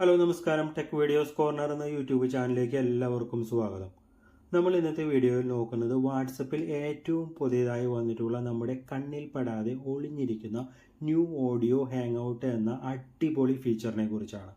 Hello നമസ്കാരം. Tech videos corner എന്ന YouTube ചാനലിലേക്ക് എല്ലാവർക്കും സ്വാഗതം. നമ്മൾ ഇന്നത്തെ വീഡിയോയിൽ നോക്കുന്നത് വാട്സപ്പിൽ ഏറ്റവും പുതിയതായി വന്നിട്ടുള്ള നമ്മുടെ കണ്ണിൽ പെടാതെ ഒളിഞ്ഞിരിക്കുന്ന ന്യൂ ഓഡിയോ ഹാങ് ഔട്ട് എന്ന അടിപൊളി ഫീച്ചറിനെ കുറിച്ചാണ്.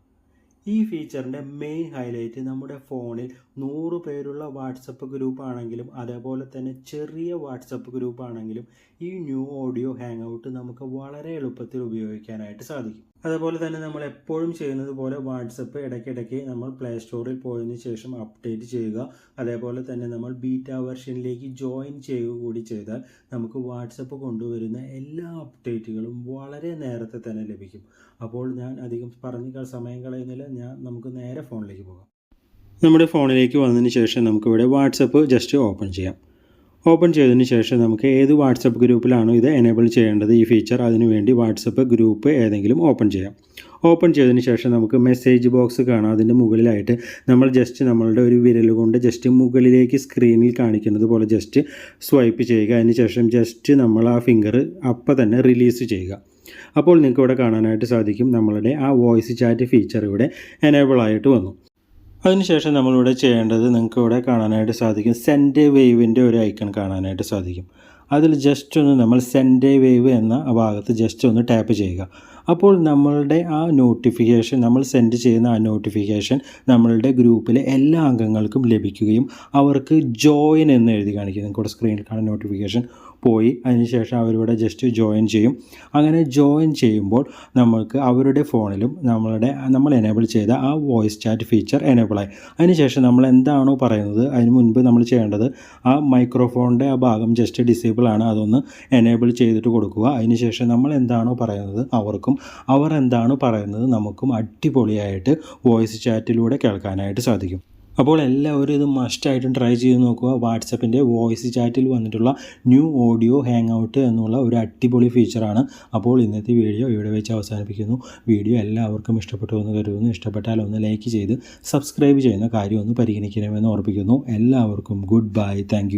ഈ ഫീച്ചറിൻ്റെ മെയിൻ ഹൈലൈറ്റ് നമ്മുടെ ഫോണിൽ 100 പേരുള്ള വാട്സപ്പ് ഗ്രൂപ്പ് ആണെങ്കിലും അതേപോലെ തന്നെ ചെറിയ വാട്സപ്പ് ഗ്രൂപ്പ് ആണെങ്കിലും ഈ ന്യൂ ഓഡിയോ ഹാങ് ഔട്ട് നമുക്ക് വളരെ എളുപ്പത്തിൽ ഉപയോഗിക്കാനായിട്ട് സാധിക്കും. അതുപോലെ തന്നെ നമ്മൾ എപ്പോഴും ചെയ്യുന്നത് പോലെ വാട്സപ്പ് ഇടയ്ക്കിടയ്ക്ക് നമ്മൾ പ്ലേ സ്റ്റോറിൽ പോയതിന് ശേഷം അപ്ഡേറ്റ് ചെയ്യുക. അതേപോലെ തന്നെ നമ്മൾ ബീറ്റ വെർഷനിലേക്ക് ജോയിൻ ചെയ്യുക കൂടി ചെയ്താൽ നമുക്ക് വാട്സപ്പ് കൊണ്ടുവരുന്ന എല്ലാ അപ്ഡേറ്റുകളും വളരെ നേരത്തെ തന്നെ ലഭിക്കും. അപ്പോൾ ഞാൻ അധികം പറഞ്ഞ് സമയം കളയുന്നില്ല, നമുക്ക് നേരെ ഫോണിലേക്ക് പോകാം. നമ്മുടെ ഫോണിലേക്ക് വന്നതിന് ശേഷം നമുക്കിവിടെ വാട്സപ്പ് ജസ്റ്റ് ഓപ്പൺ ചെയ്യാം. ഓപ്പൺ ചെയ്തതിന് ശേഷം നമുക്ക് ഏത് വാട്സപ്പ് ഗ്രൂപ്പിലാണോ ഇത് എനേബിൾ ചെയ്യേണ്ടത് ഈ ഫീച്ചർ, അതിനുവേണ്ടി വാട്സപ്പ് ഗ്രൂപ്പ് ഏതെങ്കിലും ഓപ്പൺ ചെയ്യാം. ഓപ്പൺ ചെയ്തതിന് ശേഷം നമുക്ക് മെസ്സേജ് ബോക്സ് കാണാം. അതിൻ്റെ മുകളിലായിട്ട് നമ്മൾ ജസ്റ്റ് നമ്മളുടെ ഒരു വിരൽ കൊണ്ട് ജസ്റ്റ് മുകളിലേക്ക് സ്ക്രീനിൽ കാണിക്കുന്നത് പോലെ ജസ്റ്റ് സ്വൈപ്പ് ചെയ്യുക. അതിന് ശേഷം ജസ്റ്റ് നമ്മൾ ആ ഫിംഗർ അപ്പം തന്നെ റിലീസ് ചെയ്യുക. അപ്പോൾ നിങ്ങൾക്ക് ഇവിടെ കാണാനായിട്ട് സാധിക്കും നമ്മളുടെ ആ വോയിസ് ചാറ്റ് ഫീച്ചർ ഇവിടെ എനേബിൾ ആയിട്ട് വന്നു. അതിനുശേഷം നമ്മളിവിടെ ചെയ്യേണ്ടത് നിങ്ങൾക്ക് ഇവിടെ കാണാനായിട്ട് സാധിക്കും സെൻഡ് വേവിൻ്റെ ഒരു ഐക്കൺ കാണാനായിട്ട് സാധിക്കും. അതിൽ ജസ്റ്റ് ഒന്ന് നമ്മൾ സെൻഡ് വേവ് എന്ന ഭാഗത്ത് ജസ്റ്റ് ഒന്ന് ടാപ്പ് ചെയ്യുക. അപ്പോൾ നമ്മളുടെ ആ നോട്ടിഫിക്കേഷൻ, നമ്മൾ സെൻഡ് ചെയ്യുന്ന ആ നോട്ടിഫിക്കേഷൻ നമ്മളുടെ ഗ്രൂപ്പിലെ എല്ലാ അംഗങ്ങൾക്കും ലഭിക്കുകയും അവർക്ക് ജോയിൻ എന്ന് എഴുതി കാണിക്കും. നിങ്ങൾക്കിവിടെ സ്ക്രീനിൽ കാണുന്ന നോട്ടിഫിക്കേഷൻ പോയി അതിനുശേഷം അവരിവിടെ ജസ്റ്റ് ജോയിൻ ചെയ്യും. അങ്ങനെ ജോയിൻ ചെയ്യുമ്പോൾ നമ്മൾക്ക് അവരുടെ ഫോണിലും നമ്മൾ എനേബിൾ ചെയ്ത ആ വോയിസ് ചാറ്റ് ഫീച്ചർ എനേബിളായി. അതിനുശേഷം നമ്മൾ എന്താണോ പറയുന്നത് അതിന് മുൻപ് നമ്മൾ ചെയ്യേണ്ടത് ആ മൈക്രോഫോണിൻ്റെ ആ ഭാഗം ജസ്റ്റ് ഡിസേബിൾ ആണ്, അതൊന്ന് എനേബിൾ ചെയ്തിട്ട് കൊടുക്കുക. അതിനുശേഷം നമ്മൾ എന്താണോ പറയുന്നത് അവർ എന്താണോ പറയുന്നത് നമുക്കും അടിപൊളിയായിട്ട് വോയിസ് ചാറ്റിലൂടെ കേൾക്കാനായിട്ട് സാധിക്കും. അപ്പോൾ എല്ലാവരും ഇത് മസ്റ്റായിട്ടും ട്രൈ ചെയ്ത് നോക്കുക. വാട്സപ്പിൻ്റെ വോയിസ് ചാറ്റിൽ വന്നിട്ടുള്ള ന്യൂ ഓഡിയോ ഹാങ് ഔട്ട് എന്നുള്ള ഒരു അടിപൊളി ഫീച്ചറാണ്. അപ്പോൾ ഇന്നത്തെ വീഡിയോ ഇവിടെ വെച്ച് അവസാനിപ്പിക്കുന്നു. വീഡിയോ എല്ലാവർക്കും ഇഷ്ടപ്പെട്ടു എന്ന് കരുതുന്നു. ഇഷ്ടപ്പെട്ടാൽ ഒന്ന് ലൈക്ക് ചെയ്ത് സബ്സ്ക്രൈബ് ചെയ്യുന്ന കാര്യം ഒന്ന് പരിഗണിക്കണമെന്ന് ഓർപ്പിക്കുന്നു. എല്ലാവർക്കും ഗുഡ് ബൈ, താങ്ക് യു.